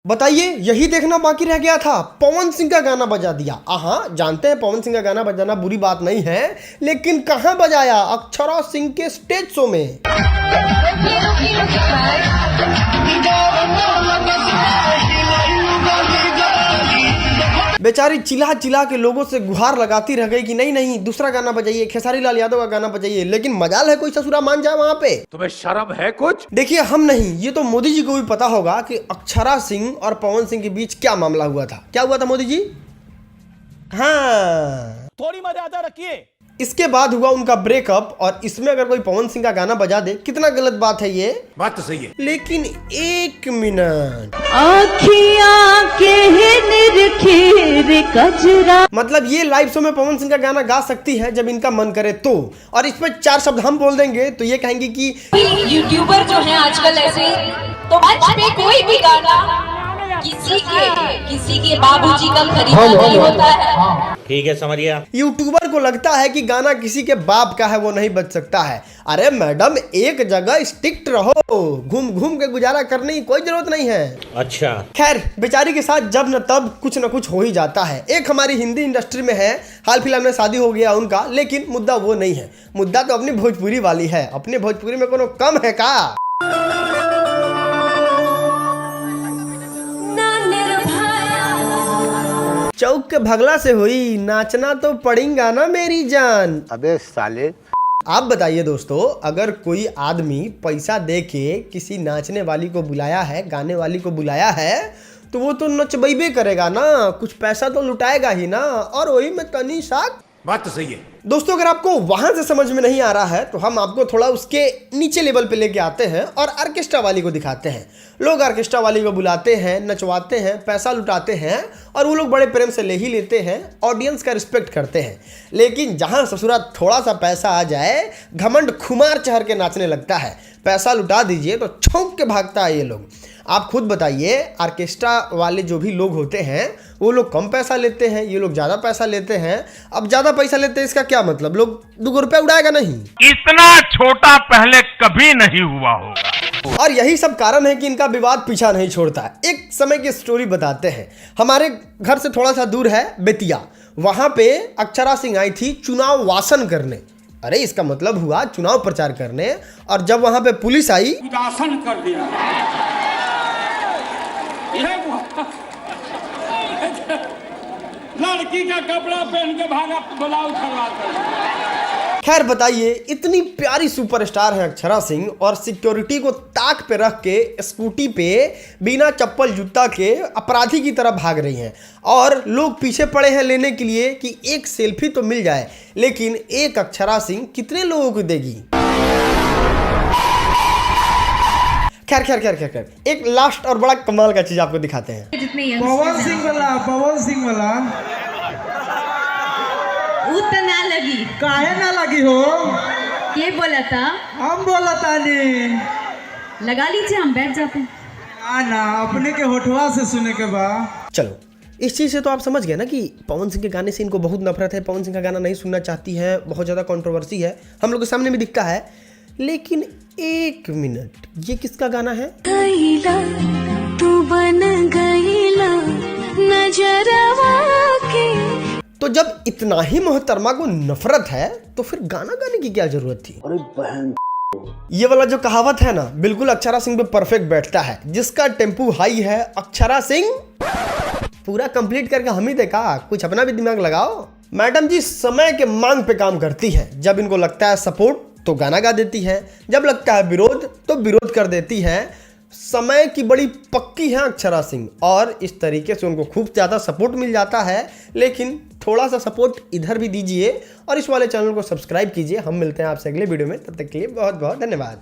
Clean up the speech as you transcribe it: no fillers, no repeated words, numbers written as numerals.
बताइए, यही देखना बाकी रह गया था, पवन सिंह का गाना बजा दिया। हाँ, जानते हैं पवन सिंह का गाना बजाना बुरी बात नहीं है, लेकिन कहां बजाया? अक्षरा सिंह के स्टेज शो में। बेचारी चिल्ला चिल्ला के लोगों से गुहार लगाती रह गई कि नहीं नहीं दूसरा गाना बजाइए, खेसारी लाल यादव का गाना बजाइए। लेकिन मजाल है कोई ससुरा मान जाए वहां पे? तुम्हें शर्म है कुछ? देखिए, हम नहीं, ये तो मोदी जी को भी पता होगा कि अक्षरा सिंह और पवन सिंह के बीच क्या मामला हुआ था। क्या हुआ था मोदी जी? हाँ, थोड़ी मर्यादा रखिए। इसके बाद हुआ उनका ब्रेकअप, और इसमें अगर कोई पवन सिंह का गाना बजा दे, कितना गलत बात है ये। बात तो सही है, लेकिन एक मिनट, मतलब ये लाइव शो में पवन सिंह का गाना गा सकती है जब इनका मन करे तो, और इसमें 4 शब्द हम बोल देंगे तो ये कहेंगे कि यूट्यूबर जो है आजकल ऐसे, तो मंच पे कोई भी गाना किसी के बाबूजी का खरीदा नहीं होता है। ठीक है, समझ गया। यूट्यूबर को लगता है कि गाना किसी के बाप का है, वो नहीं बच सकता है। अरे मैडम, एक जगह स्टिक्ट रहो, घूम घूम के गुजारा करने की कोई जरूरत नहीं है। अच्छा, खैर, बेचारी के साथ जब न तब कुछ न कुछ हो ही जाता है। एक हमारी हिंदी इंडस्ट्री में है, हाल फिलहाल में शादी हो गया उनका, लेकिन मुद्दा वो नहीं है। मुद्दा तो अपनी भोजपुरी वाली है। अपने भोजपुरी में कोनो कम है का? चौक के भगला से हुई, नाचना तो पड़ेगा ना मेरी जान। अबे साले, आप बताइए दोस्तों, अगर कोई आदमी पैसा दे के किसी नाचने वाली को बुलाया है, गाने वाली को बुलाया है, तो वो तो नचबैबे करेगा ना, कुछ पैसा तो लुटाएगा ही ना, और वही में तनी साथ। बात तो सही है दोस्तों। अगर आपको वहां से समझ में नहीं आ रहा है तो हम आपको थोड़ा उसके नीचे लेवल पे लेके आते हैं और ऑर्केस्ट्रा वाली को दिखाते हैं। लोग ऑर्केस्ट्रा वाली को बुलाते हैं, नचवाते हैं, पैसा लुटाते हैं, और वो लोग बड़े प्रेम से ले ही लेते हैं, ऑडियंस का रिस्पेक्ट करते हैं। लेकिन जहां ससुरा थोड़ा सा पैसा आ जाए, घमंड खुमार चढ़ के नाचने लगता है। पैसा लुटा दीजिए तो छौंक के भागता है ये लोग। आप खुद बताइए, ऑर्केस्ट्रा वाले जो भी लोग होते हैं वो लोग कम पैसा लेते हैं, ये लोग ज़्यादा पैसा लेते हैं। अब ज़्यादा पैसा लेते हैं इसका क्या मतलब? लोग 2 रुपये उड़ाएगा नहीं? इतना छोटा पहले कभी नहीं हुआ होगा। और यही सब कारण है कि इनका विवाद पीछा नहीं छोड़ता है। एक समय की स्टोरी बताते हैं। हमारे घर से थोड़ा सा दूर है बेतिया, वहाँ पे अक्षरा सिंह आई थी चुनाव वासन करने। अरे इसका मतलब हुआ चुनाव प्रचार करने, और जब वहाँ पे पुलिस आई, उदासन कर दिया। लड़की का कपड़ा पहन के भागा, ब्लाउज खलवा कर। खैर बताइए, इतनी प्यारी सुपरस्टार है अक्षरा सिंह, और सिक्योरिटी को ताक पे रख के स्कूटी पे बिना चप्पल जूता के अपराधी की तरह भाग रही हैं, और लोग पीछे पड़े हैं लेने के लिए कि एक सेल्फी तो मिल जाए। लेकिन एक अक्षरा सिंह कितने लोगों को देगी? खैर खैर खैर खैर खैर, एक लास्ट और बड़ा कमाल का चीज आपको दिखाते हैं। पवन सिंह वाला उतना लगी, काहे ना लगी हो? ये बोला था, हम बोला तानी। लगा लीजिए, हम बैठ जाते हैं। ना अपने के होठवा से सुने के बाद। चलो, इस चीज़ से तो आप समझ गए ना कि पवन सिंह के गाने से इनको बहुत नफरत है, पवन सिंह का गाना नहीं सुनना चाहती है, बहुत ज़्यादा कंट्रोवर्सी है, हम लोग के सामने भी दिखता है। लेकिन एक मिनट, ये किसका गाना है? तू बन गईला नजरवा के। तो जब इतना ही मोहतरमा को नफरत है तो फिर गाना गाने की क्या जरूरत थी? अरे बहन, ये वाला जो कहावत है ना, बिल्कुल अक्षरा सिंह पे परफेक्ट बैठता है। जिसका टेम्पू हाई है, अक्षरा सिंह पूरा कंप्लीट करके हम ही देखा, कुछ अपना भी दिमाग लगाओ। मैडम जी समय के मांग पे काम करती है। जब इनको लगता है सपोर्ट तो गाना गा देती है, जब लगता है विरोध तो विरोध कर देती है। समय की बड़ी पक्की है अक्षरा सिंह, और इस तरीके से उनको खूब ज़्यादा सपोर्ट मिल जाता है। लेकिन थोड़ा सा सपोर्ट इधर भी दीजिए, और इस वाले चैनल को सब्सक्राइब कीजिए। हम मिलते हैं आपसे अगले वीडियो में, तब तक के लिए बहुत बहुत धन्यवाद।